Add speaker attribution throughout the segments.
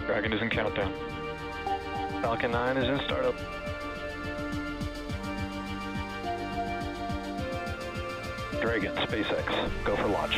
Speaker 1: Dragon is in countdown. Falcon 9 is in startup. Dragon, SpaceX, go for launch.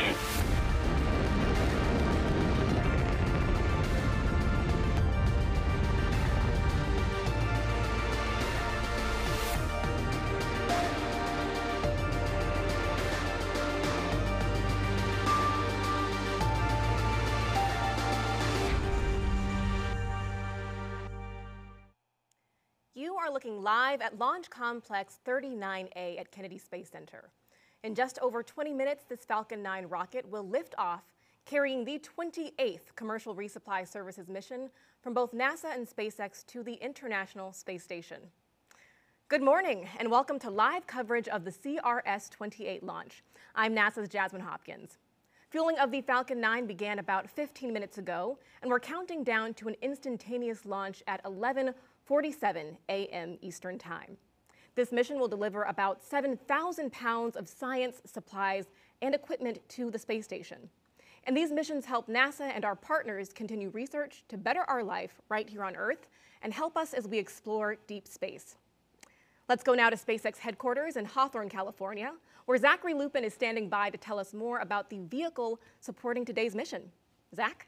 Speaker 2: You are looking live at Launch Complex 39A at Kennedy Space Center. In just over 20 minutes, this Falcon 9 rocket will lift off, carrying the 28th Commercial Resupply Services mission from both NASA and SpaceX to the International Space Station. Good morning, and welcome to live coverage of the CRS-28 launch. I'm NASA's Jasmine Hopkins. Fueling of the Falcon 9 began about 15 minutes ago, and we're counting down to an instantaneous launch at 11:47 a.m. Eastern Time. This mission will deliver about 7,000 pounds of science, supplies, and equipment to the space station. And these missions help NASA and our partners continue research to better our life right here on Earth and help us as we explore deep space. Let's go now to SpaceX headquarters in Hawthorne, California, where Zachary Lupin is standing by to tell us more about the vehicle supporting today's mission. Zach?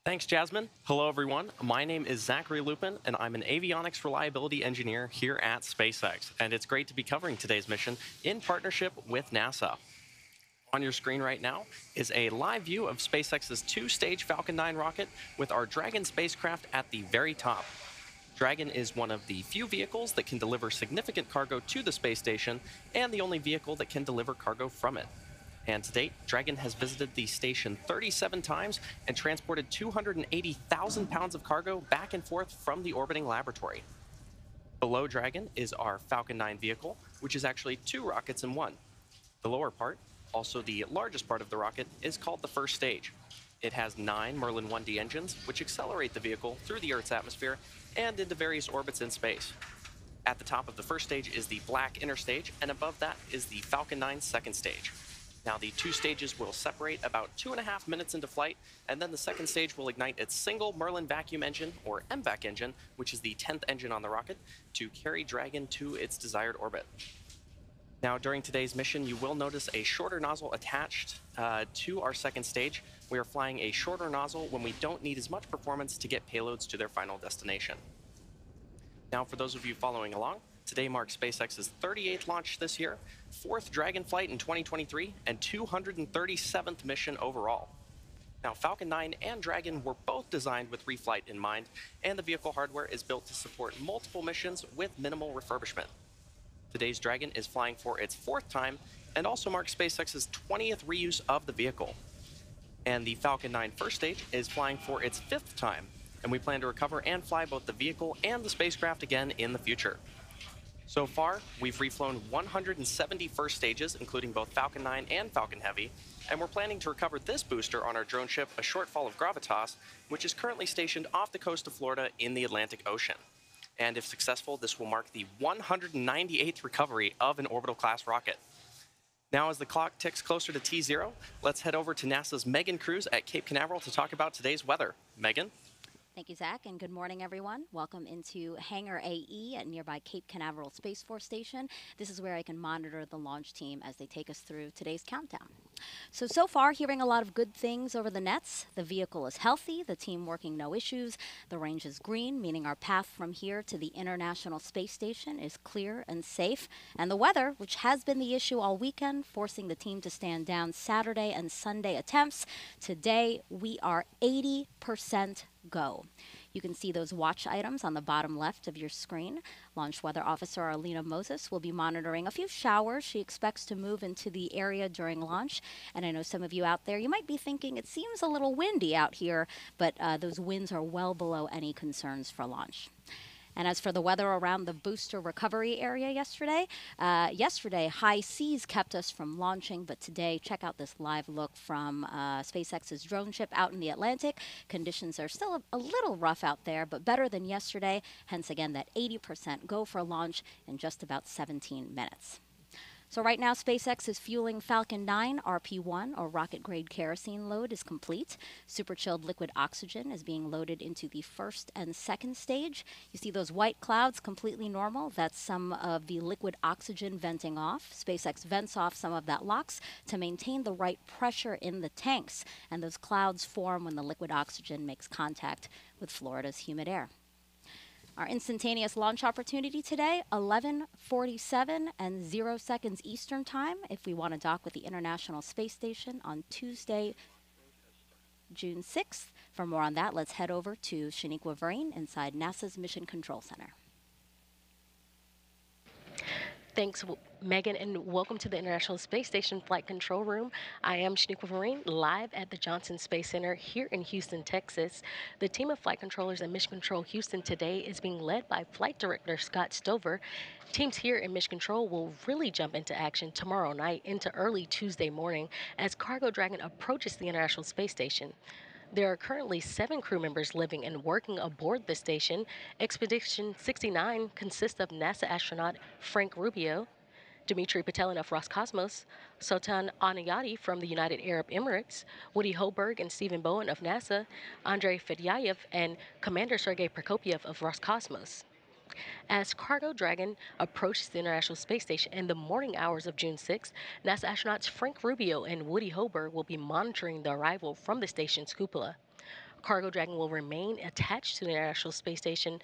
Speaker 3: Thanks, Jasmine. Hello, everyone. My name is Zachary Lupin, and I'm an avionics reliability engineer here at SpaceX. And it's great to be covering today's mission in partnership with NASA. On your screen right now is a live view of SpaceX's two-stage Falcon 9 rocket with our Dragon spacecraft at the very top. Dragon is one of the few vehicles that can deliver significant cargo to the space station and the only vehicle that can deliver cargo from it. And to date, Dragon has visited the station 37 times and transported 280,000 pounds of cargo back and forth from the orbiting laboratory. Below Dragon is our Falcon 9 vehicle, which is actually two rockets in one. The lower part, also the largest part of the rocket, is called the first stage. It has 9 Merlin 1D engines, which accelerate the vehicle through the Earth's atmosphere and into various orbits in space. At the top of the first stage is the black inner stage, and above that is the Falcon 9 second stage. Now, the two stages will separate about 2.5 minutes into flight, and then the second stage will ignite its single Merlin vacuum engine, or MVAC engine, which is the 10th engine on the rocket, to carry Dragon to its desired orbit. Now, during today's mission, you will notice a shorter nozzle attached to our second stage. We are flying a shorter nozzle when we don't need as much performance to get payloads to their final destination. Now, for those of you following along, today marks SpaceX's 38th launch this year, 4th Dragon flight in 2023, and 237th mission overall. Now, Falcon 9 and Dragon were both designed with reflight in mind, and the vehicle hardware is built to support multiple missions with minimal refurbishment. Today's Dragon is flying for its 4th time and also marks SpaceX's 20th reuse of the vehicle. And the Falcon 9 first stage is flying for its 5th time, and we plan to recover and fly both the vehicle and the spacecraft again in the future. So far, we've reflown 170 first stages, including both Falcon 9 and Falcon Heavy, and we're planning to recover this booster on our drone ship, a Shortfall of Gravitas, which is currently stationed off the coast of Florida in the Atlantic Ocean. And if successful, this will mark the 198th recovery of an orbital-class rocket. Now, as the clock ticks closer to T0, let's head over to NASA's Megan Cruz at Cape Canaveral to talk about today's weather. Megan?
Speaker 4: Thank you, Zach, and good morning, everyone. Welcome into Hangar AE at nearby Cape Canaveral Space Force Station. This is where I can monitor the launch team as they take us through today's countdown. So far, hearing a lot of good things over the nets. The vehicle is healthy, the team working no issues, the range is green, meaning our path from here to the International Space Station is clear and safe. And the weather, which has been the issue all weekend, forcing the team to stand down Saturday and Sunday attempts. Today, we are 80% go. You can see those watch items on the bottom left of your screen. Launch Weather Officer Arlena Moses will be monitoring a few showers she expects to move into the area during launch. And I know some of you out there, you might be thinking it seems a little windy out here, but those winds are well below any concerns for launch. And as for the weather around the booster recovery area yesterday, high seas kept us from launching, but today, check out this live look from SpaceX's drone ship out in the Atlantic. Conditions are still a little rough out there, but better than yesterday, hence again that 80% go for launch in just about 17 minutes. So right now, SpaceX is fueling Falcon 9 RP-1, or rocket-grade kerosene load, is complete. Super-chilled liquid oxygen is being loaded into the first and second stage. You see those white clouds, completely normal. That's some of the liquid oxygen venting off. SpaceX vents off some of that LOX to maintain the right pressure in the tanks. And those clouds form when the liquid oxygen makes contact with Florida's humid air. Our instantaneous launch opportunity today, 11:47 and 0 seconds Eastern Time, if we want to dock with the International Space Station on Tuesday, June 6th. For more on that, let's head over to Shaniqua Vereen inside NASA's Mission Control Center.
Speaker 5: Thanks, Megan, and welcome to the International Space Station Flight Control Room. I am Shaniqua Vereen, live at the Johnson Space Center here in Houston, Texas. The team of flight controllers at Mission Control Houston today is being led by Flight Director Scott Stover. Teams here in Mission Control will really jump into action tomorrow night into early Tuesday morning as Cargo Dragon approaches the International Space Station. There are currently 7 crew members living and working aboard the station. Expedition 69 consists of NASA astronaut Frank Rubio, Dmitry Petelin of Roscosmos, Sultan Anayati from the United Arab Emirates, Woody Hoberg and Stephen Bowen of NASA, Andrei Fedyayev, and Commander Sergei Prokopyev of Roscosmos. As Cargo Dragon approaches the International Space Station in the morning hours of June 6, NASA astronauts Frank Rubio and Woody Hoberg will be monitoring the arrival from the station's cupola. Cargo Dragon will remain attached to the International Space Station,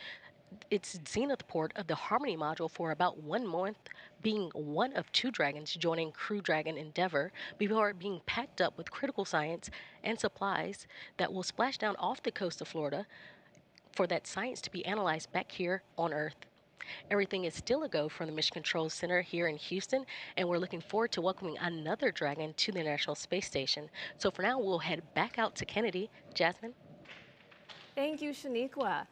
Speaker 5: its zenith port of the Harmony module, for about 1 month, being one of 2 Dragons joining Crew Dragon Endeavour before being packed up with critical science and supplies that will splash down off the coast of Florida for that science to be analyzed back here on Earth. Everything is still a go from the Mission Control Center here in Houston, and we're looking forward to welcoming another Dragon to the International Space Station. So for now, we'll head back out to Kennedy. Jasmine?
Speaker 2: Thank you, Shaniqua.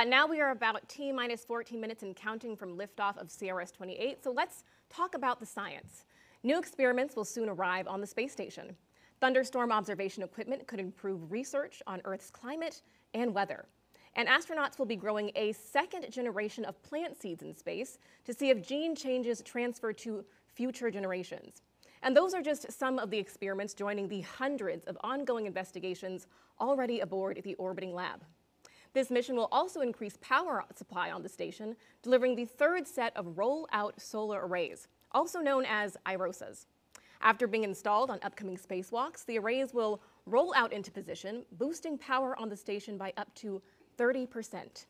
Speaker 2: Now we are about T-minus 14 minutes and counting from liftoff of CRS-28, so let's talk about the science. New experiments will soon arrive on the space station. Thunderstorm observation equipment could improve research on Earth's climate and weather. And astronauts will be growing a second generation of plant seeds in space to see if gene changes transfer to future generations. And those are just some of the experiments joining the hundreds of ongoing investigations already aboard the orbiting lab. This mission will also increase power supply on the station, delivering the 3rd set of roll-out solar arrays, also known as IROSAs. After being installed on upcoming spacewalks, the arrays will roll out into position, boosting power on the station by up to 30%.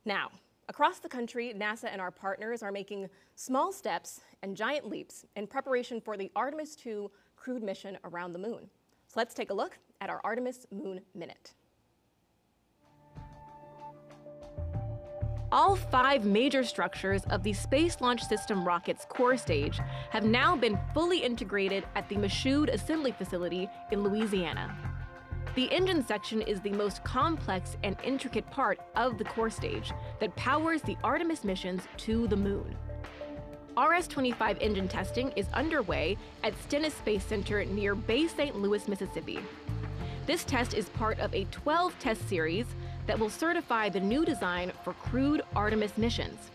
Speaker 2: Now, across the country, NASA and our partners are making small steps and giant leaps in preparation for the Artemis II crewed mission around the moon. So let's take a look at our Artemis Moon Minute. All 5 major structures of the Space Launch System rocket's core stage have now been fully integrated at the Michoud Assembly Facility in Louisiana. The engine section is the most complex and intricate part of the core stage that powers the Artemis missions to the moon. RS-25 engine testing is underway at Stennis Space Center near Bay St. Louis, Mississippi. This test is part of a 12-test series that will certify the new design for crewed Artemis missions.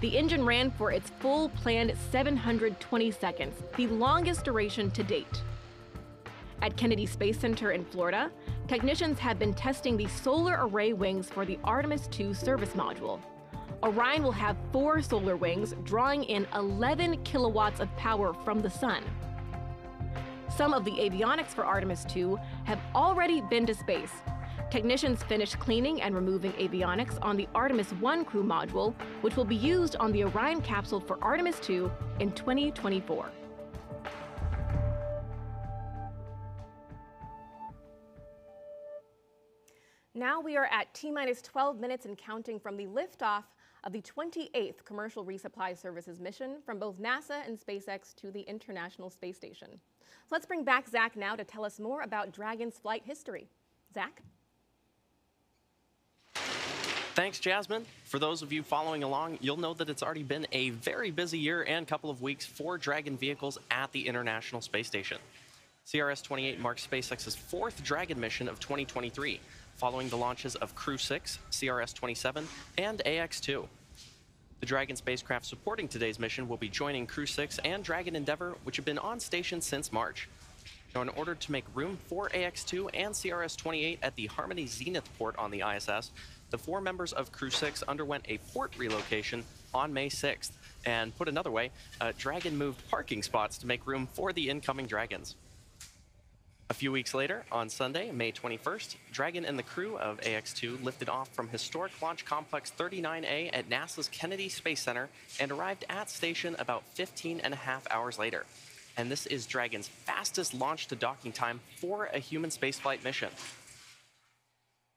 Speaker 2: The engine ran for its full planned 720 seconds, the longest duration to date. At Kennedy Space Center in Florida, technicians have been testing the solar array wings for the Artemis II service module. Orion will have 4 solar wings, drawing in 11 kilowatts of power from the sun. Some of the avionics for Artemis II have already been to space. Technicians finished cleaning and removing avionics on the Artemis I crew module, which will be used on the Orion capsule for Artemis II in 2024. Now we are at T-minus 12 minutes and counting from the liftoff of the 28th Commercial Resupply Services mission from both NASA and SpaceX to the International Space Station. So let's bring back Zach now to tell us more about Dragon's flight history. Zach?
Speaker 3: Thanks, Jasmine. For those of you following along, you'll know that it's already been a very busy year and couple of weeks for Dragon vehicles at the International Space Station. CRS-28 marks SpaceX's 4th Dragon mission of 2023, following the launches of Crew 6, CRS-27, and AX-2. The Dragon spacecraft supporting today's mission will be joining Crew 6 and Dragon Endeavour, which have been on station since March. Now, in order to make room for AX-2 and CRS-28 at the Harmony Zenith port on the ISS, the 4 members of Crew 6 underwent a port relocation on May 6th. And put another way, Dragon moved parking spots to make room for the incoming Dragons. A few weeks later, on Sunday, May 21st, Dragon and the crew of AX-2 lifted off from historic Launch Complex 39A at NASA's Kennedy Space Center and arrived at station about 15.5 hours later. And this is Dragon's fastest launch to docking time for a human spaceflight mission.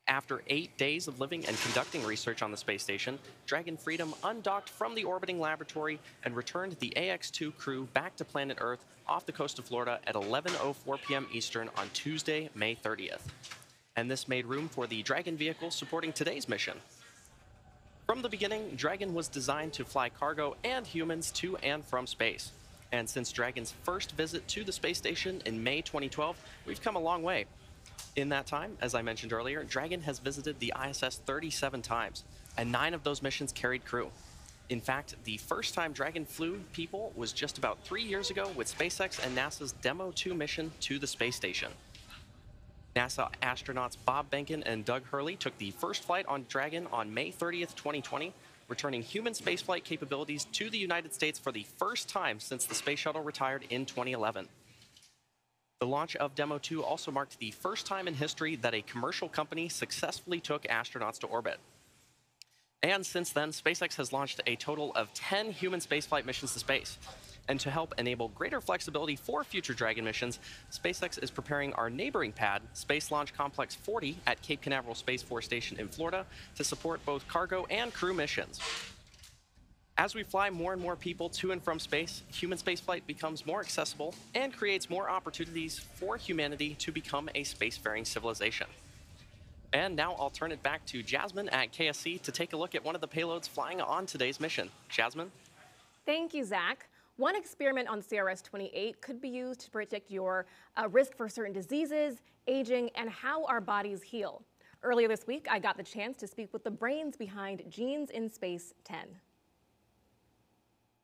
Speaker 3: After 8 days of living and conducting research on the space station, Dragon Freedom undocked from the orbiting laboratory and returned the AX-2 crew back to planet Earth off the coast of Florida at 11:04 p.m. Eastern on Tuesday, May 30th. And this made room for the Dragon vehicle supporting today's mission. From the beginning, Dragon was designed to fly cargo and humans to and from space. And since Dragon's first visit to the space station in May 2012, we've come a long way. In that time, as I mentioned earlier, Dragon has visited the ISS 37 times, and 9 of those missions carried crew. In fact, the first time Dragon flew people was just about 3 years ago with SpaceX and NASA's Demo 2 mission to the space station. NASA astronauts Bob Behnken and Doug Hurley took the first flight on Dragon on May 30th, 2020, returning human spaceflight capabilities to the United States for the first time since the space shuttle retired in 2011. The launch of Demo 2 also marked the first time in history that a commercial company successfully took astronauts to orbit. And since then, SpaceX has launched a total of 10 human spaceflight missions to space. And to help enable greater flexibility for future Dragon missions, SpaceX is preparing our neighboring pad, Space Launch Complex 40 at Cape Canaveral Space Force Station in Florida, to support both cargo and crew missions. As we fly more and more people to and from space, human spaceflight becomes more accessible and creates more opportunities for humanity to become a spacefaring civilization. And now I'll turn it back to Jasmine at KSC to take a look at one of the payloads flying on today's mission. Jasmine?
Speaker 2: Thank you, Zach. One experiment on CRS-28 could be used to predict your risk for certain diseases, aging, and how our bodies heal. Earlier this week, I got the chance to speak with the brains behind Genes in Space 10.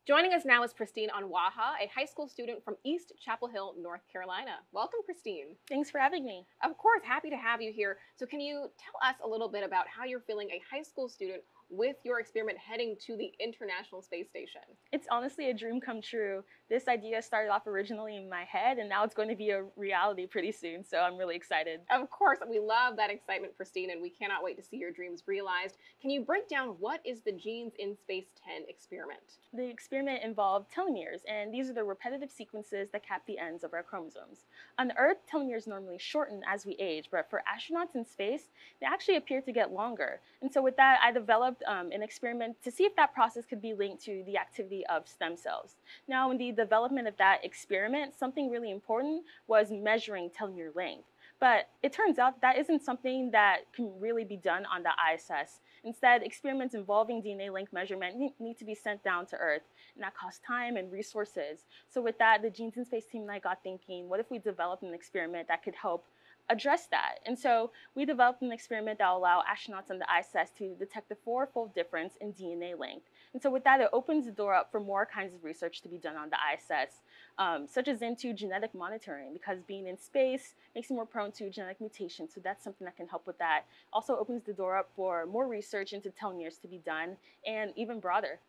Speaker 2: Joining us now is Christine Anwaha, a high school student from East Chapel Hill, North Carolina. Welcome, Christine.
Speaker 6: Thanks for having me.
Speaker 2: Of course, happy to have you here. So can you tell us a little bit about how you're feeling a high school student with your experiment heading to the International Space Station?
Speaker 6: It's honestly a dream come true. This idea started off originally in my head, and now it's going to be a reality pretty soon, so I'm really excited.
Speaker 2: Of course, we love that excitement, Christine, and we cannot wait to see your dreams realized. Can you break down what is the Genes in Space 10 experiment?
Speaker 6: The experiment involved telomeres, and these are the repetitive sequences that cap the ends of our chromosomes. On Earth, telomeres normally shorten as we age, but for astronauts in space, they actually appear to get longer. And so with that, I developed an experiment to see if that process could be linked to the activity of stem cells. Now, in the development of that experiment, something really important was measuring telomere length. But it turns out that isn't something that can really be done on the ISS. Instead, experiments involving DNA length measurement need to be sent down to Earth, and that costs time and resources. So with that, the Genes in Space team and I got thinking, what if we developed an experiment that could help address that? And so we developed an experiment that will allow astronauts on the ISS to detect the 4-fold difference in DNA length. And so with that, it opens the door up for more kinds of research to be done on the ISS, such as into genetic monitoring, because being in space makes you more prone to genetic mutations. So that's something that can help with that. Also opens the door up for more research into telomeres to be done, and even broader.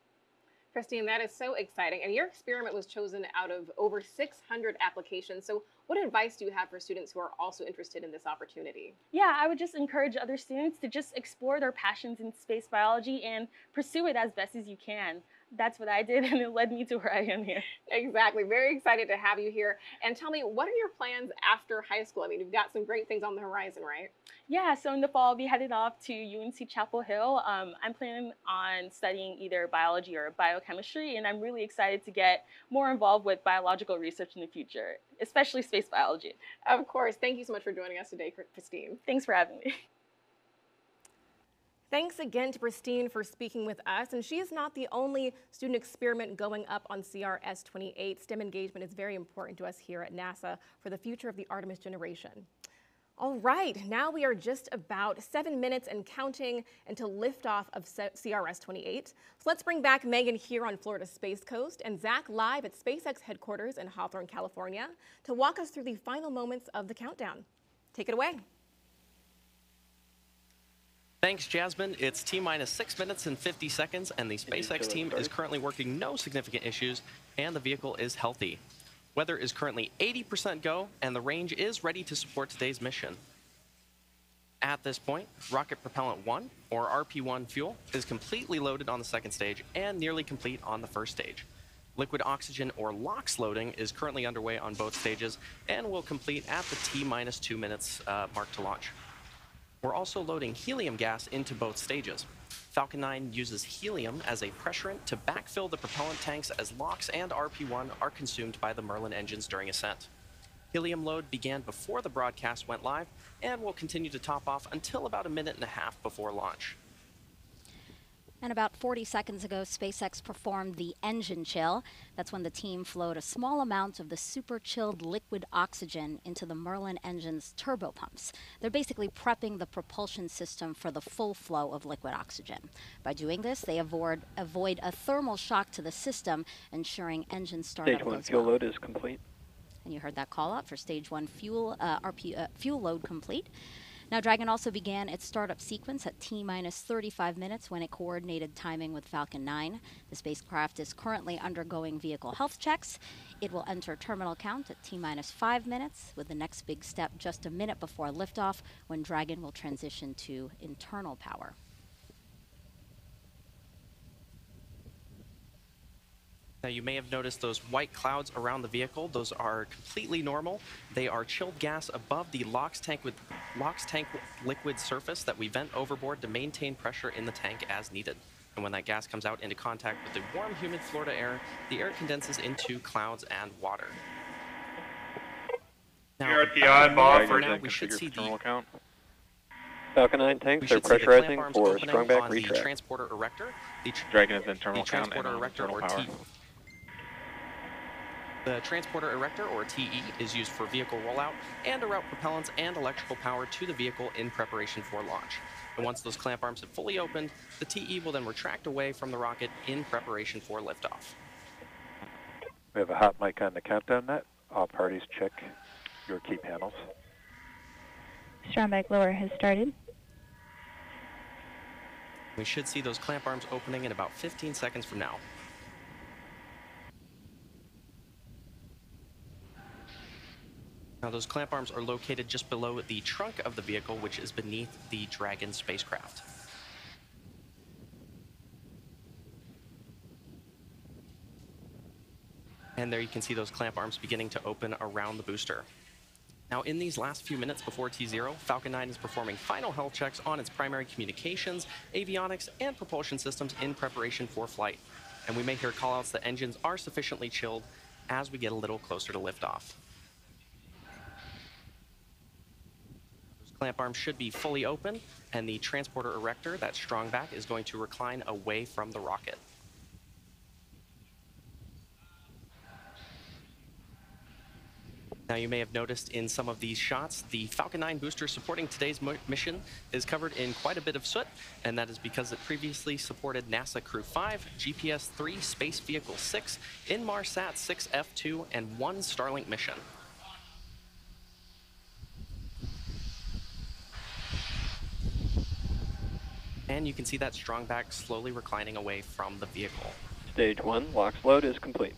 Speaker 2: Christine, that is so exciting. And your experiment was chosen out of over 600 applications. So what advice do you have for students who are also interested in this opportunity?
Speaker 6: Yeah, I would just encourage other students to just explore their passions in space biology and pursue it as best as you can. That's what I did, and it led me to where I am here.
Speaker 2: Exactly. Very excited to have you here. And tell me, what are your plans after high school? I mean, you've got some great things on the horizon, right?
Speaker 6: Yeah, so in the fall, I'll be headed off to UNC Chapel Hill. I'm planning on studying either biology or biochemistry, and I'm really excited to get more involved with biological research in the future, especially space biology.
Speaker 2: Of course. Thank you so much for joining us today, Christine.
Speaker 6: Thanks for having me.
Speaker 2: Thanks again to Christine for speaking with us. And she is not the only student experiment going up on CRS-28. STEM engagement is very important to us here at NASA for the future of the Artemis generation. All right, now we are just about 7 minutes and counting until liftoff of CRS-28. So let's bring back Megan here on Florida's Space Coast and Zach live at SpaceX headquarters in Hawthorne, California, to walk us through the final moments of the countdown. Take it away.
Speaker 3: Thanks, Jasmine. It's T-minus 6 minutes and 50 seconds, and the SpaceX team is currently working no significant issues, and the vehicle is healthy. Weather is currently 80% go, and the range is ready to support today's mission. At this point, Rocket Propellant 1, or RP-1 fuel, is completely loaded on the second stage and nearly complete on the first stage. Liquid oxygen, or LOX loading, is currently underway on both stages and will complete at the T-minus 2 minutes mark to launch. We're also loading helium gas into both stages. Falcon 9 uses helium as a pressurant to backfill the propellant tanks as LOX and RP-1 are consumed by the Merlin engines during ascent. Helium load began before the broadcast went live and will continue to top off until about 1.5 minutes before launch.
Speaker 4: And about 40 seconds ago, SpaceX performed the engine chill. That's when the team flowed a small amount of the super chilled liquid oxygen into the Merlin engine's turbopumps. They're basically prepping the propulsion system for the full flow of liquid oxygen. By doing this, they avoid a thermal shock to the system, ensuring engine startup
Speaker 7: Stage 1
Speaker 4: goes
Speaker 7: fuel
Speaker 4: well.
Speaker 7: load is complete.
Speaker 4: And you heard that call out for Stage 1 fuel load complete. Now, Dragon also began its startup sequence at T-minus 35 minutes when it coordinated timing with Falcon 9. The spacecraft is currently undergoing vehicle health checks. It will enter terminal count at T-minus 5 minutes, with the next big step just a minute before liftoff, when Dragon will transition to internal power.
Speaker 3: Now, you may have noticed those white clouds around the vehicle. Those are completely normal. They are chilled gas above the LOX tank liquid surface that we vent overboard to maintain pressure in the tank as needed. And when that gas comes out into contact with the warm, humid Florida air, the air condenses into clouds and water. Now,
Speaker 8: Here at the eye, Bob,
Speaker 3: for now, we should see the
Speaker 7: count. Falcon 9 tanks are pressurizing for strong back
Speaker 3: the
Speaker 7: retract.
Speaker 3: transporter erector.
Speaker 8: Dragon is internal count and
Speaker 3: transporter erector,
Speaker 8: internal
Speaker 3: or
Speaker 8: power.
Speaker 3: The transporter erector, or TE, is used for vehicle rollout and to route propellants and electrical power to the vehicle in preparation for launch. And once those clamp arms have fully opened, the TE will then retract away from the rocket in preparation for liftoff.
Speaker 7: We have a hot mic on the countdown net. All parties check your key panels.
Speaker 9: Strong back lower has started.
Speaker 3: We should see those clamp arms opening in about 15 seconds from now. Now, those clamp arms are located just below the trunk of the vehicle, which is beneath the Dragon spacecraft. And there you can see those clamp arms beginning to open around the booster. Now, in these last few minutes before T0, Falcon 9 is performing final health checks on its primary communications, avionics, and propulsion systems in preparation for flight. And we may hear callouts that engines are sufficiently chilled as we get a little closer to liftoff. Clamp arms should be fully open, and the transporter erector, that strong back, is going to recline away from the rocket. Now, you may have noticed in some of these shots, the Falcon 9 booster supporting today's mission is covered in quite a bit of soot, and that is because it previously supported NASA Crew 5, GPS 3, Space Vehicle 6, Inmarsat 6 F2, and 1 Starlink mission. And you can see that strong back slowly reclining away from the vehicle.
Speaker 7: Stage 1 LOX load is complete.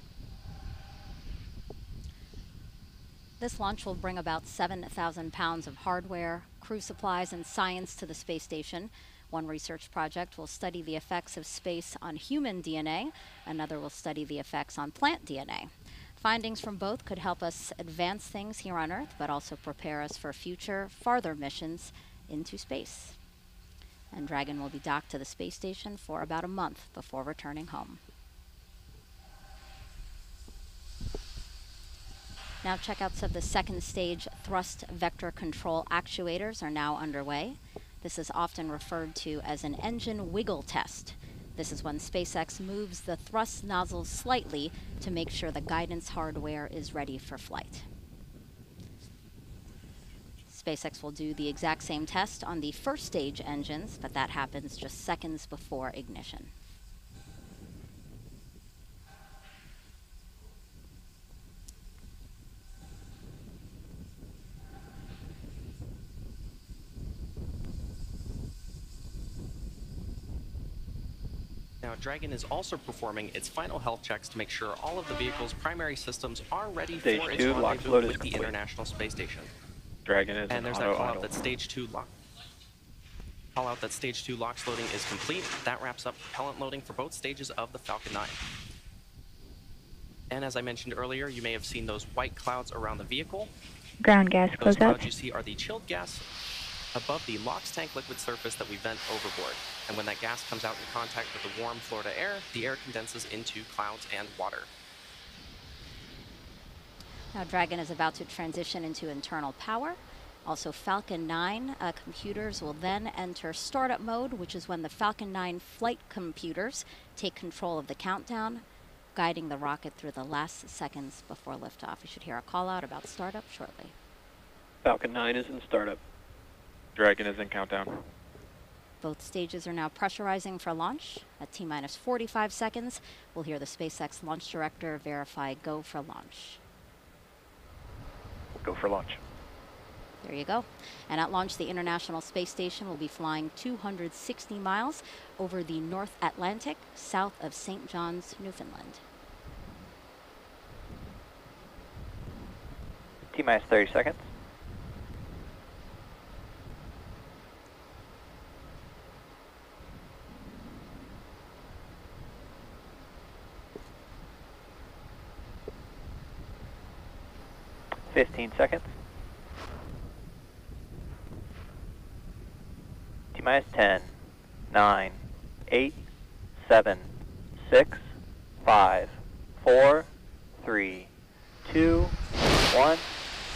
Speaker 4: This launch will bring about 7,000 pounds of hardware, crew supplies, and science to the space station. One research project will study the effects of space on human DNA. Another will study the effects on plant DNA. Findings from both could help us advance things here on Earth, but also prepare us for future, farther missions into space. And Dragon will be docked to the space station for about a month before returning home. Now, checkouts of the second stage thrust vector control actuators are now underway. This is often referred to as an engine wiggle test. This is when SpaceX moves the thrust nozzles slightly to make sure the guidance hardware is ready for flight. SpaceX will do the exact same test on the first stage engines, but that happens just seconds before ignition.
Speaker 3: Now, Dragon is also performing its final health checks to make sure all of the vehicle's primary systems are ready for its rendezvous with the International Space Station.
Speaker 8: Dragon is
Speaker 3: and there's that call out that stage 2 LOX loading is complete. That wraps up propellant loading for both stages of the Falcon 9. And as I mentioned earlier, you may have seen those white clouds around the vehicle.
Speaker 9: Ground gas
Speaker 3: Those
Speaker 9: closeout.
Speaker 3: clouds you see are the chilled gas above the LOX tank liquid surface that we vent overboard. And when that gas comes out in contact with the warm Florida air, the air condenses into clouds and water.
Speaker 4: Now Dragon is about to transition into internal power. Also Falcon 9 computers will then enter startup mode, which is when the Falcon 9 flight computers take control of the countdown, guiding the rocket through the last seconds before liftoff. You should hear a call out about startup shortly.
Speaker 10: Falcon 9 is in startup.
Speaker 8: Dragon is in countdown.
Speaker 4: Both stages are now pressurizing for launch. At T-minus 45 seconds, we'll hear the SpaceX launch director verify go for launch.
Speaker 7: Go for launch.
Speaker 4: There you go. And at launch, the International Space Station will be flying 260 miles over the North Atlantic, south of St. John's, Newfoundland.
Speaker 10: T-minus 30 seconds. Fifteen seconds. T-minus 10, 9, 8, 7, 6, 5, 4, 3, 2, 1.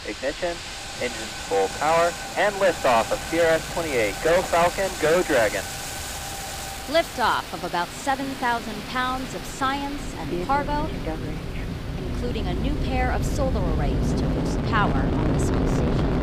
Speaker 10: Ignition, engines full power, and liftoff of CRS-28. Go Falcon, go Dragon.
Speaker 4: Liftoff of about 7,000 pounds of science and cargo, including a new pair of solar arrays to boost power on the space station.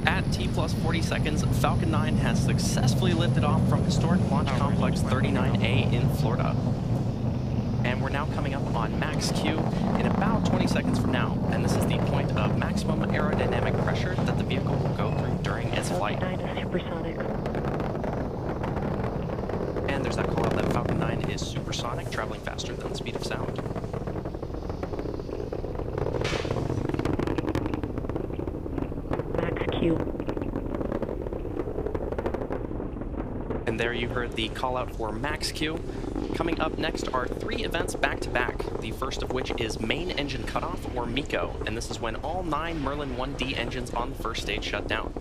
Speaker 3: At T plus 40 seconds, Falcon 9 has successfully lifted off from historic Launch Complex 39A in Florida. And we're now coming up on max Q in about 20 seconds from now. And this is the point of maximum aerodynamic pressure that the vehicle will go through during its flight.
Speaker 11: Falcon 9 is supersonic.
Speaker 3: And there's that call out that Falcon 9 is supersonic, traveling faster than the speed of sound.
Speaker 11: Max Q.
Speaker 3: And there you heard the call out for max Q. Coming up next are 3 events back to back, the first of which is main engine cutoff, or MECO, and this is when all 9 Merlin 1D engines on the first stage shut down.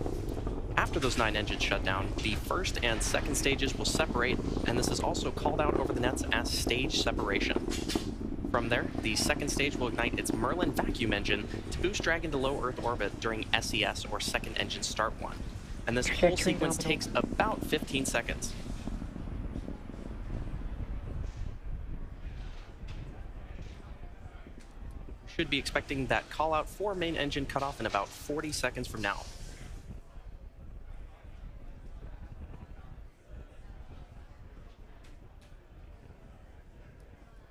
Speaker 3: After those 9 engines shut down, the first and second stages will separate, and this is also called out over the nets as stage separation. From there, the second stage will ignite its Merlin vacuum engine to boost Dragon to low Earth orbit during SES, or second engine start 1. And this whole sequence takes about 15 seconds. Should be expecting that call out for main engine cutoff in about 40 seconds from now.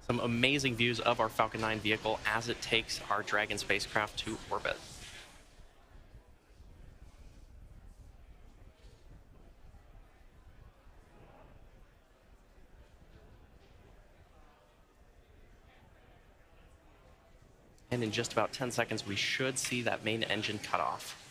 Speaker 3: Some amazing views of our Falcon 9 vehicle as it takes our Dragon spacecraft to orbit. And in just about 10 seconds, we should see that main engine cut off.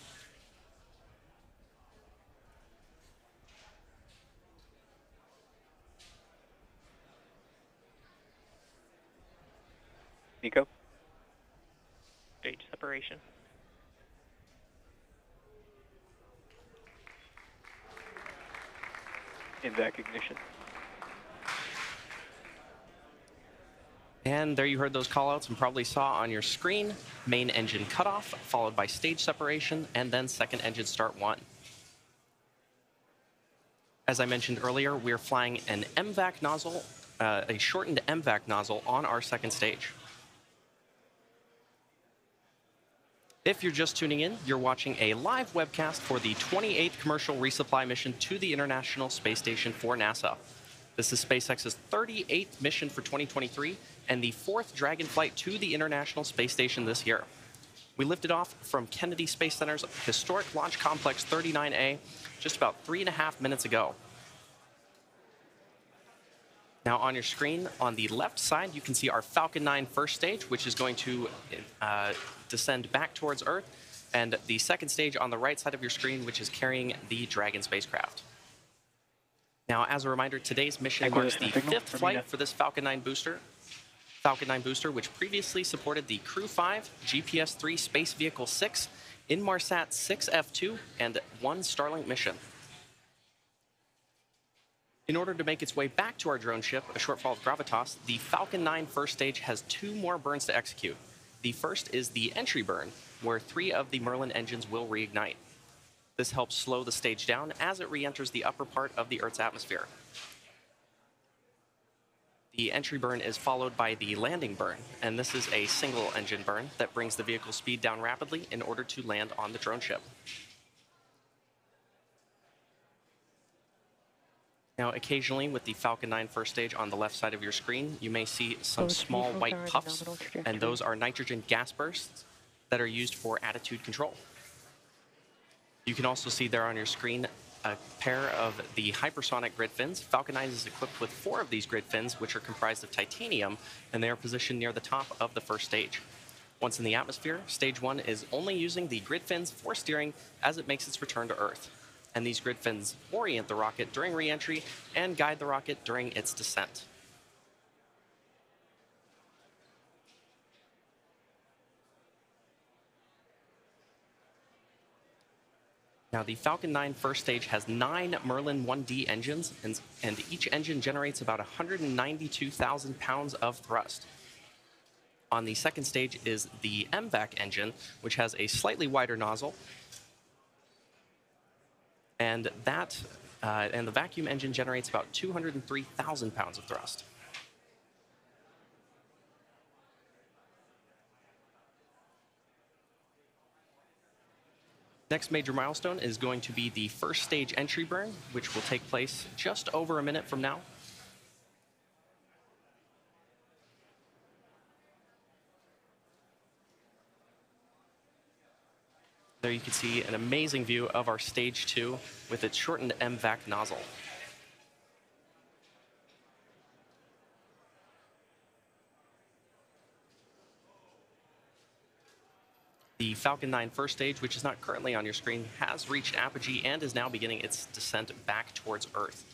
Speaker 10: MECO.
Speaker 11: Stage separation.
Speaker 10: INVAC ignition.
Speaker 3: And there you heard those callouts and probably saw on your screen, main engine cutoff, followed by stage separation, and then second engine start 1. As I mentioned earlier, we're flying an MVAC nozzle, a shortened MVAC nozzle on our second stage. If you're just tuning in, you're watching a live webcast for the 28th Commercial Resupply Mission to the International Space Station for NASA. This is SpaceX's 38th mission for 2023 and the 4th Dragon flight to the International Space Station this year. We lifted off from Kennedy Space Center's historic Launch Complex 39A just about 3.5 minutes ago. Now on your screen, on the left side, you can see our Falcon 9 first stage, which is going to descend back towards Earth, and the second stage on the right side of your screen, which is carrying the Dragon spacecraft. Now, as a reminder, today's mission marks the 5th flight for this Falcon 9 booster. Falcon 9 booster, which previously supported the Crew 5, GPS-3 Space Vehicle 6, Inmarsat 6F2, and 1 Starlink mission. In order to make its way back to our drone ship, a Shortfall of Gravitas, the Falcon 9 first stage has 2 more burns to execute. The first is the entry burn, where 3 of the Merlin engines will reignite. This helps slow the stage down as it re-enters the upper part of the Earth's atmosphere. The entry burn is followed by the landing burn, and this is a single engine burn that brings the vehicle's speed down rapidly in order to land on the drone ship. Now, occasionally with the Falcon 9 first stage on the left side of your screen, you may see some small white puffs, and those are nitrogen gas bursts that are used for attitude control. You can also see there on your screen a pair of the hypersonic grid fins. Falcon 9 is equipped with 4 of these grid fins, which are comprised of titanium, and they are positioned near the top of the first stage. Once in the atmosphere, stage 1 is only using the grid fins for steering as it makes its return to Earth. And these grid fins orient the rocket during re-entry and guide the rocket during its descent. Now, the Falcon 9 first stage has 9 Merlin 1D engines, and each engine generates about 192,000 pounds of thrust. On the second stage is the MVAC engine, which has a slightly wider nozzle, and the vacuum engine generates about 203,000 pounds of thrust. Next major milestone is going to be the first stage entry burn, which will take place just over a minute from now. There you can see an amazing view of our stage 2 with its shortened MVAC nozzle. The Falcon 9 first stage, which is not currently on your screen, has reached apogee and is now beginning its descent back towards Earth.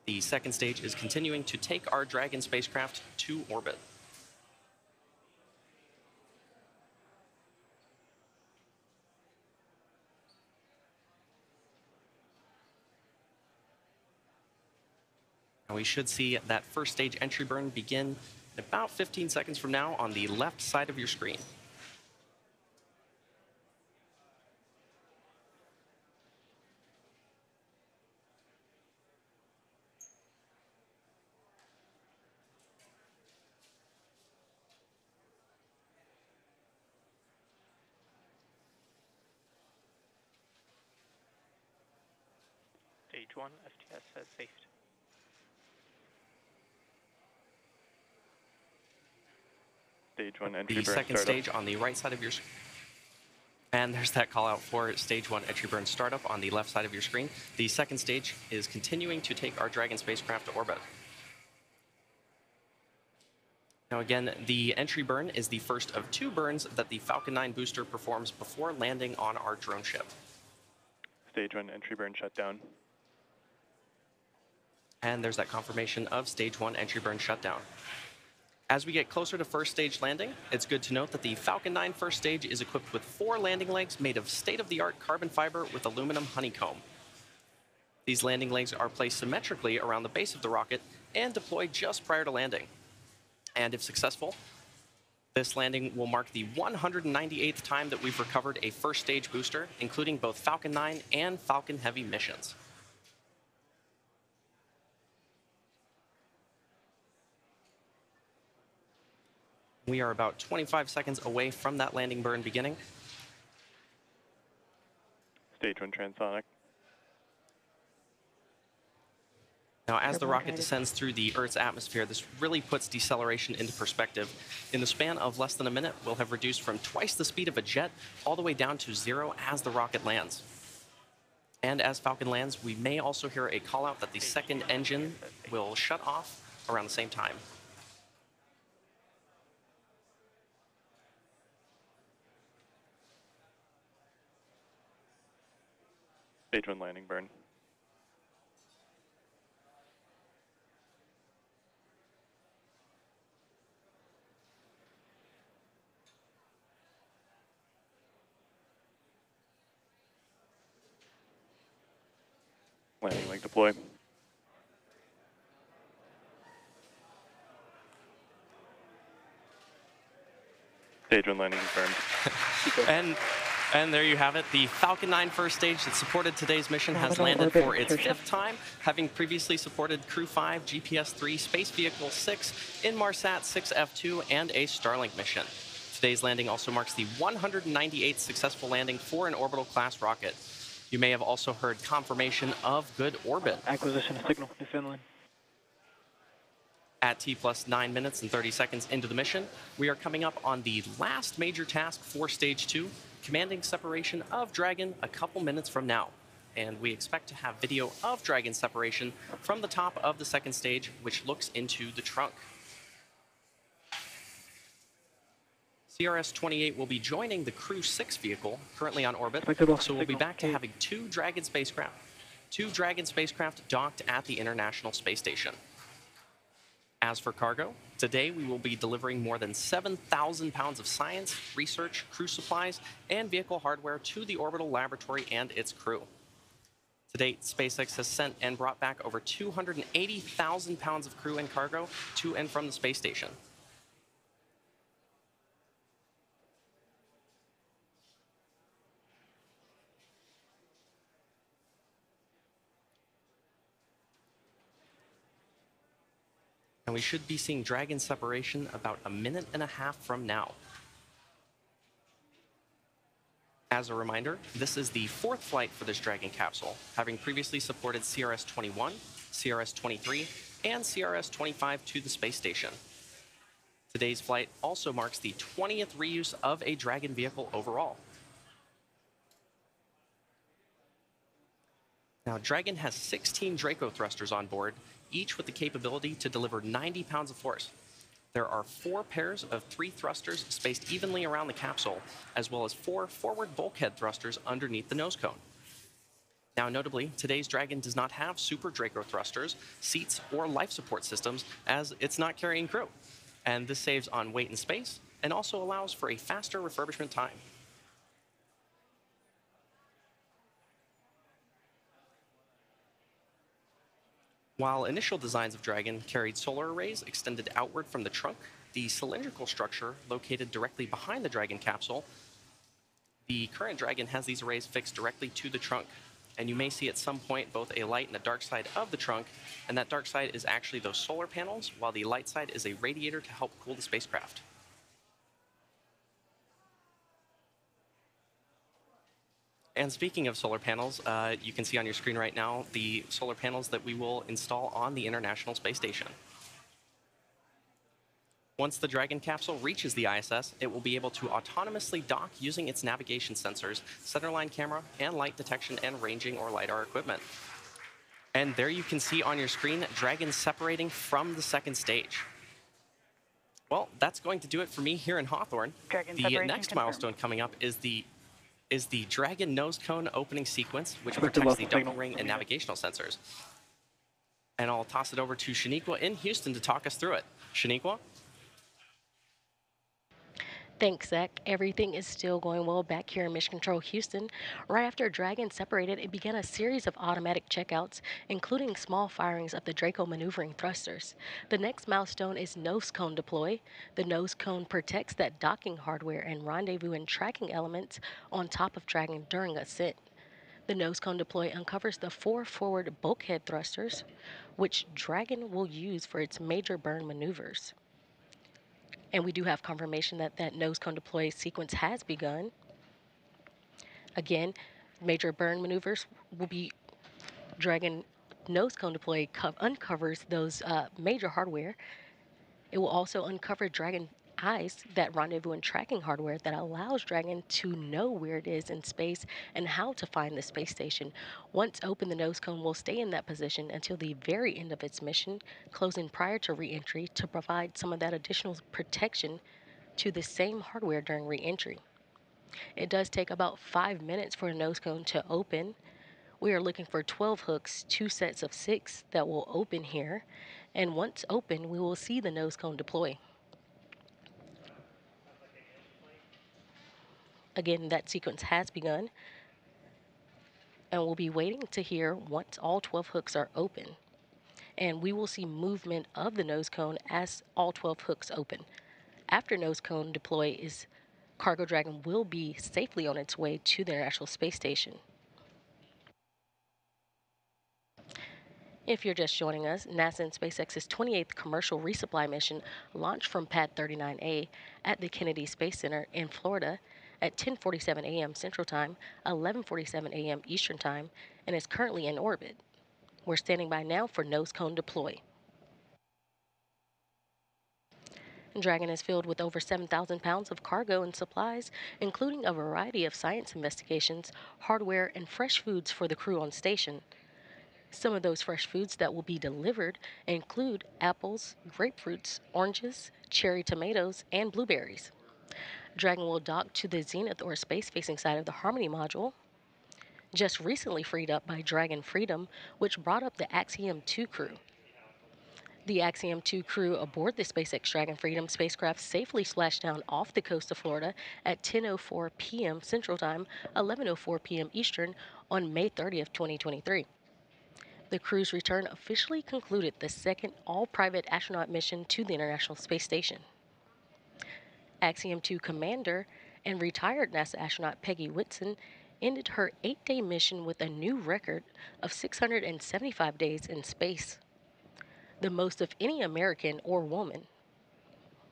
Speaker 3: The second stage is continuing to take our Dragon spacecraft to orbit. We should see that first stage entry burn begin in about 15 seconds from now on the left side of your screen.
Speaker 11: Stage 1, STS has safed.
Speaker 8: Stage 1 entry
Speaker 3: burn. The second
Speaker 8: startup.
Speaker 3: stage on the right side of your screen. And there's that call out for stage 1 entry burn startup on the left side of your screen. The second stage is continuing to take our Dragon spacecraft to orbit. Now again, the entry burn is the first of 2 burns that the Falcon 9 booster performs before landing on our drone ship.
Speaker 8: Stage 1 entry burn shutdown.
Speaker 3: And there's that confirmation of stage 1 entry burn shutdown. As we get closer to first stage landing, it's good to note that the Falcon 9 first stage is equipped with 4 landing legs made of state-of-the-art carbon fiber with aluminum honeycomb. These landing legs are placed symmetrically around the base of the rocket and deployed just prior to landing. And if successful, this landing will mark the 198th time that we've recovered a first stage booster, including both Falcon 9 and Falcon Heavy missions. We are about 25 seconds away from that landing burn beginning.
Speaker 8: Stage 1 transonic.
Speaker 3: Now, as the rocket descends through the Earth's atmosphere, this really puts deceleration into perspective. In the span of less than a minute, we'll have reduced from twice the speed of a jet all the way down to 0 as the rocket lands. And as Falcon lands, we may also hear a call out that the second engine will shut off around the same time.
Speaker 8: Stage 1 landing burn. Landing leg deploy. Stage 1 landing confirmed.
Speaker 3: And there you have it. The Falcon 9 first stage that supported today's mission has landed for its 5th time, having previously supported Crew 5, GPS 3, Space Vehicle 6, Inmarsat 6F2, and a Starlink mission. Today's landing also marks the 198th successful landing for an orbital class rocket. You may have also heard confirmation of good orbit.
Speaker 10: Acquisition of signal, Newfoundland.
Speaker 3: At T plus 9 minutes and 30 seconds into the mission, we are coming up on the last major task for Stage 2, commanding separation of Dragon a couple minutes from now. And we expect to have video of Dragon separation from the top of the second stage, which looks into the trunk. CRS-28 will be joining the Crew 6 vehicle, currently on orbit, so we'll be back to having two Dragon spacecraft docked at the International Space Station. As for cargo, today we will be delivering more than 7,000 pounds of science, research, crew supplies, and vehicle hardware to the orbital laboratory and its crew. To date, SpaceX has sent and brought back over 280,000 pounds of crew and cargo to and from the space station. And we should be seeing Dragon separation about a minute and a half from now. As a reminder, this is the 4th flight for this Dragon capsule, having previously supported CRS-21, CRS-23, and CRS-25 to the space station. Today's flight also marks the 20th reuse of a Dragon vehicle overall. Now, Dragon has 16 Draco thrusters on board, each with the capability to deliver 90 pounds of force. There are 4 pairs of 3 thrusters spaced evenly around the capsule, as well as 4 forward bulkhead thrusters underneath the nose cone. Now, notably, today's Dragon does not have super Draco thrusters, seats, or life support systems, as it's not carrying crew. And this saves on weight and space, and also allows for a faster refurbishment time. While initial designs of Dragon carried solar arrays extended outward from the trunk, the cylindrical structure located directly behind the Dragon capsule, the current Dragon has these arrays fixed directly to the trunk. And you may see at some point both a light and a dark side of the trunk, and that dark side is actually those solar panels, while the light side is a radiator to help cool the spacecraft. And speaking of solar panels, you can see on your screen right now the solar panels that we will install on the International Space Station. Once the Dragon capsule reaches the ISS, it will be able to autonomously dock using its navigation sensors, centerline camera, and light detection and ranging or LiDAR equipment. And there you can see on your screen Dragon separating from the second stage. Well, that's going to do it for me here in Hawthorne. The next milestone coming up is the Dragon nose cone opening sequence, which protects the docking ring and navigational sensors. And I'll toss it over to Shaniqua in Houston to talk us through it. Shaniqua?
Speaker 5: Thanks, Zach. Everything is still going well back here in Mission Control Houston. Right after Dragon separated, it began a series of automatic checkouts, including small firings of the Draco maneuvering thrusters. The next milestone is nose cone deploy. The nose cone protects that docking hardware and rendezvous and tracking elements on top of Dragon during ascent. The nose cone deploy uncovers the 4 forward bulkhead thrusters, which Dragon will use for its major burn maneuvers. And we do have confirmation that that nose cone deploy sequence has begun. Again, major burn maneuvers will be Dragon nose cone deploy uncovers those major hardware. It will also uncover Dragon eyes, that rendezvous and tracking hardware that allows Dragon to know where it is in space and how to find the space station. Once open, the nose cone will stay in that position until the very end of its mission, closing prior to re-entry to provide some of that additional protection to the same hardware during re-entry. It does take about 5 minutes for a nose cone to open. We are looking for 12 hooks, 2 sets of 6 that will open here. And once open, we will see the nose cone deploy. Again, that sequence has begun, and we'll be waiting to hear once all 12 hooks are open. And we will see movement of the nose cone as all 12 hooks open. After nose cone deploy Cargo Dragon will be safely on its way to the International Space Station. If you're just joining us, NASA and SpaceX's 28th Commercial Resupply Mission launched from Pad 39A at the Kennedy Space Center in Florida at 10:47 a.m. Central Time, 11:47 a.m. Eastern Time, and is currently in orbit. We're standing by now for nose cone deploy. Dragon is filled with over 7,000 pounds of cargo and supplies, including a variety of science investigations, hardware, and fresh foods for the crew on station. Some of those fresh foods that will be delivered include apples, grapefruits, oranges, cherry tomatoes, and blueberries. Dragon will dock to the zenith or space-facing side of the Harmony module, just recently freed up by Dragon Freedom, which brought up the Axiom 2 crew. The Axiom 2 crew aboard the SpaceX Dragon Freedom spacecraft safely splashed down off the coast of Florida at 10:04 p.m. Central Time, 11:04 p.m. Eastern on May 30th, 2023. The crew's return officially concluded the second all-private astronaut mission to the International Space Station. Axiom 2 commander and retired NASA astronaut Peggy Whitson ended her 8-day mission with a new record of 675 days in space, the most of any American or woman.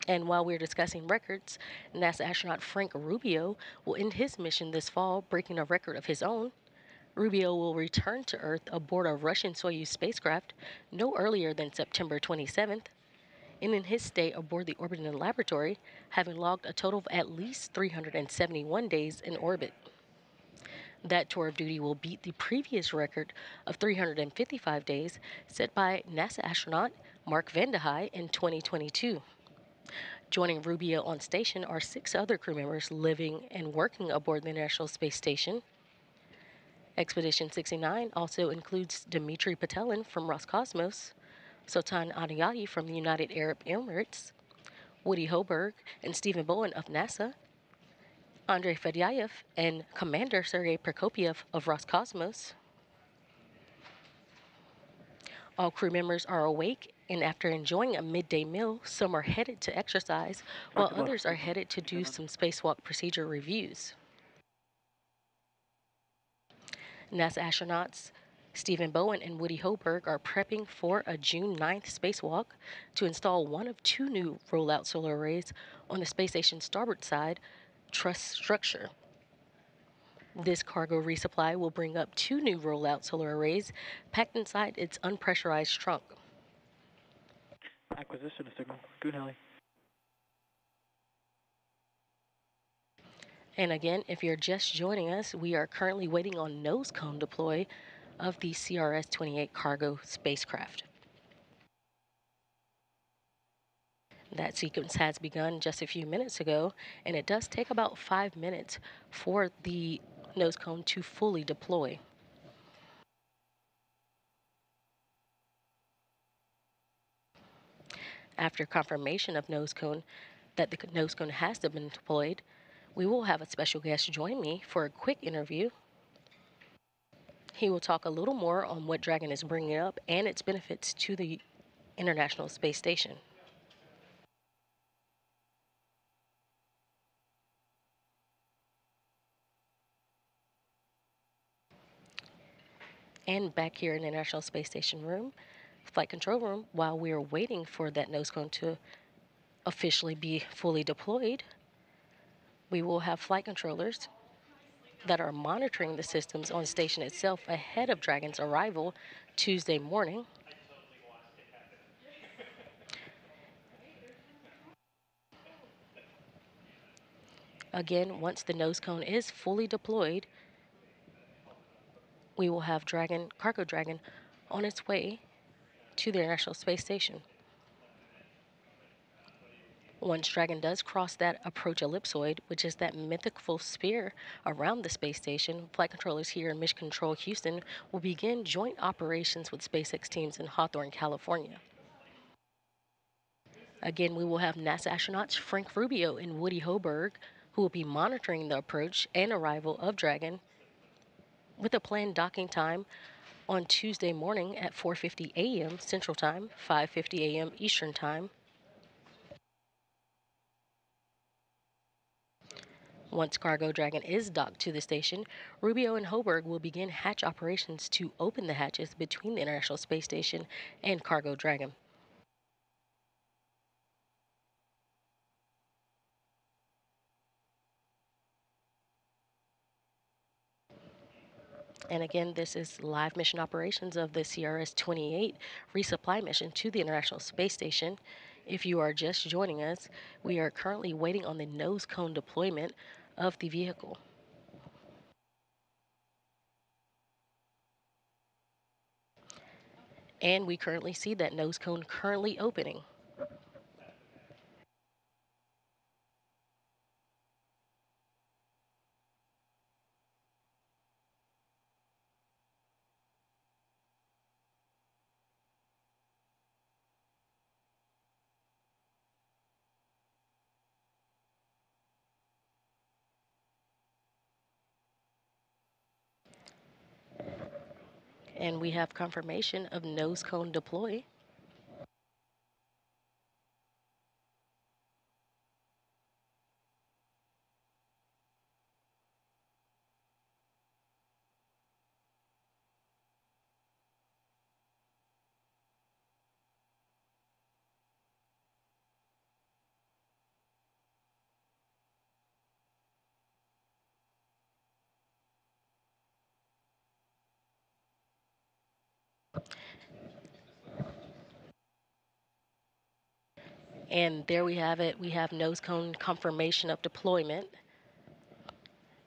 Speaker 5: And while we're discussing records, NASA astronaut Frank Rubio will end his mission this fall, breaking a record of his own. Rubio will return to Earth aboard a Russian Soyuz spacecraft no earlier than September 27th, and in his stay aboard the orbiting laboratory, having logged a total of at least 371 days in orbit. That tour of duty will beat the previous record of 355 days set by NASA astronaut Mark Vande Hei in 2022. Joining Rubio on station are 6 other crew members living and working aboard the International Space Station. Expedition 69 also includes Dmitry Petelin from Roscosmos, Sultan Adiyati from the United Arab Emirates, Woody Hoberg and Stephen Bowen of NASA, Andrei Fedyaev and Commander Sergei Prokopyev of Roscosmos. All crew members are awake, and after enjoying a midday meal, some are headed to exercise, while others are headed to do some spacewalk procedure reviews. NASA astronauts Stephen Bowen and Woody Hoberg are prepping for a June 9th spacewalk to install one of 2 new rollout solar arrays on the space station's starboard side truss structure. This cargo resupply will bring up 2 new rollout solar arrays packed inside its unpressurized trunk.
Speaker 12: Acquisition of signal. Good, Heli.
Speaker 5: And again, if you're just joining us, we are currently waiting on nose cone deploy of the CRS-28 cargo spacecraft. That sequence has begun just a few minutes ago, and it does take about 5 minutes for the nose cone to fully deploy. After confirmation of nose cone, that the nose cone has been deployed, we will have a special guest join me for a quick interview. He will talk a little more on what Dragon is bringing up and its benefits to the International Space Station. And back here in the International Space Station room, flight control room, while we are waiting for that nose cone to officially be fully deployed, we will have flight controllers that are monitoring the systems on station itself ahead of Dragon's arrival Tuesday morning. Again, once the nose cone is fully deployed, we will have Cargo Dragon on its way to the International Space Station. Once Dragon does cross that approach ellipsoid, which is that mythical sphere around the space station, flight controllers here in Mission Control Houston will begin joint operations with SpaceX teams in Hawthorne, California. Again, we will have NASA astronauts Frank Rubio and Woody Hoberg, who will be monitoring the approach and arrival of Dragon with a planned docking time on Tuesday morning at 4:50 a.m. Central Time, 5:50 a.m. Eastern Time. Once Cargo Dragon is docked to the station, Rubio and Hoberg will begin hatch operations to open the hatches between the International Space Station and Cargo Dragon. And again, this is live mission operations of the CRS-28 resupply mission to the International Space Station. If you are just joining us, we are currently waiting on the nose cone deployment of the vehicle. And we currently see that nose cone currently opening. And we have confirmation of nose cone deploy. And there we have it. We have nose cone confirmation of deployment.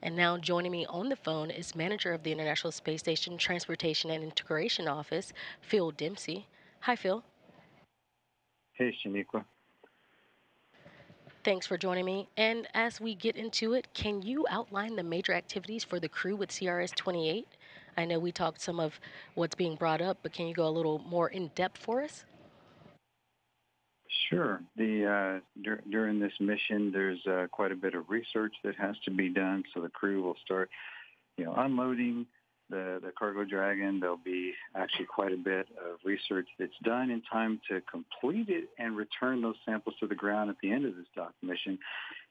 Speaker 5: And now joining me on the phone is manager of the International Space Station Transportation and Integration Office, Phil Dempsey. Hi, Phil.
Speaker 12: Hey, Shaniqua.
Speaker 5: Thanks for joining me. And as we get into it, can you outline the major activities for the crew with CRS-28? I know we talked some of what's being brought up, but can you go a little more in depth for us?
Speaker 12: Sure. During this mission, there's quite a bit of research that has to be done. So the crew will start, unloading the Cargo Dragon. There'll be actually quite a bit of research that's done in time to complete it and return those samples to the ground at the end of this dock mission.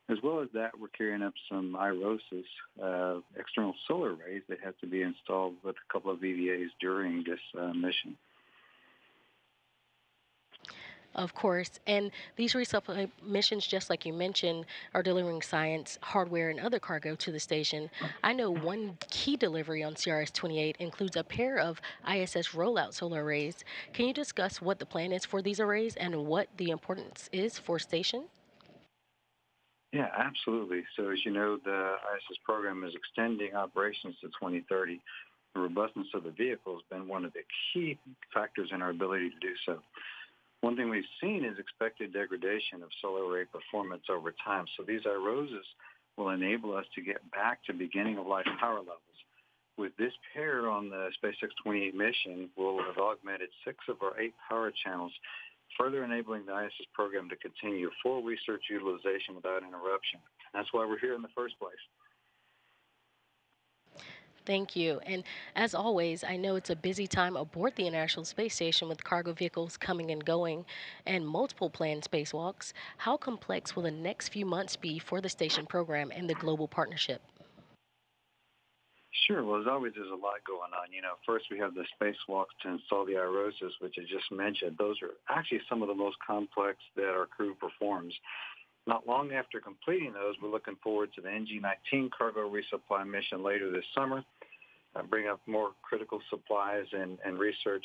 Speaker 12: As well as that, we're carrying up some IROSIS, external solar arrays that have to be installed with a couple of EVAs during this mission.
Speaker 5: Of course, and these resupply missions, just like you mentioned, are delivering science, hardware, and other cargo to the station. I know one key delivery on CRS-28 includes a pair of ISS rollout solar arrays. Can you discuss what the plan is for these arrays and what the importance is for station?
Speaker 12: Yeah, absolutely. So as you know, the ISS program is extending operations to 2030. The robustness of the vehicle has been one of the key factors in our ability to do so. One thing we've seen is expected degradation of solar array performance over time. So these IROSIS will enable us to get back to beginning of life power levels. With this pair on the SpaceX 28 mission, we'll have augmented 6 of our 8 power channels further enabling the ISS program to continue full research utilization without interruption. That's why we're here in the first place.
Speaker 5: Thank you. And as always, I know it's a busy time aboard the International Space Station with cargo vehicles coming and going and multiple planned spacewalks. How complex will the next few months be for the station program and the global partnership?
Speaker 12: Sure. Well, as always, there's a lot going on. First we have the spacewalks to install the IROSs, which I just mentioned. Those are actually some of the most complex that our crew performs. Not long after completing those, we're looking forward to the NG-19 cargo resupply mission later this summer, bring up more critical supplies and research.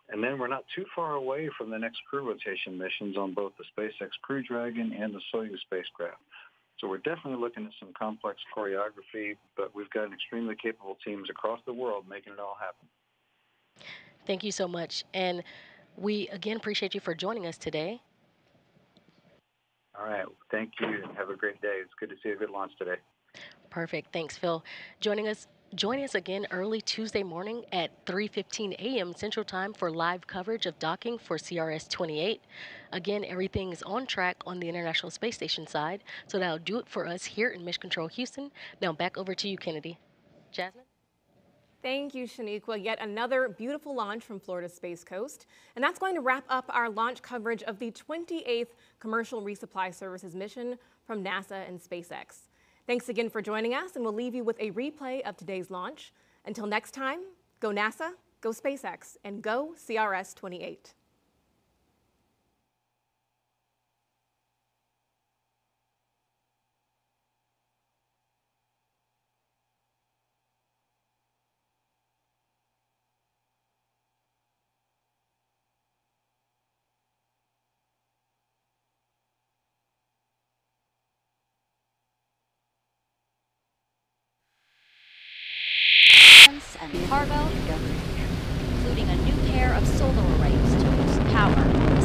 Speaker 12: And then we're not too far away from the next crew rotation missions on both the SpaceX Crew Dragon and the Soyuz spacecraft. So we're definitely looking at some complex choreography, but we've got extremely capable teams across the world making it all happen.
Speaker 5: Thank you so much. And we again appreciate you for joining us today.
Speaker 12: All right. Thank you, and have a great day. It's good to see a good launch today.
Speaker 5: Perfect. Thanks, Phil. Join us again early Tuesday morning at 3:15 a.m. Central Time for live coverage of docking for CRS-28. Again, everything is on track on the International Space Station side, so that'll do it for us here in Mission Control Houston. Now back over to you, Kennedy. Jasmine?
Speaker 2: Thank you, Shaniqua. Yet another beautiful launch from Florida's Space Coast. And that's going to wrap up our launch coverage of the 28th Commercial Resupply Services mission from NASA and SpaceX. Thanks again for joining us, and we'll leave you with a replay of today's launch. Until next time, go NASA, go SpaceX, and go CRS-28.
Speaker 4: And cargo, including a new pair of solar arrays to boost power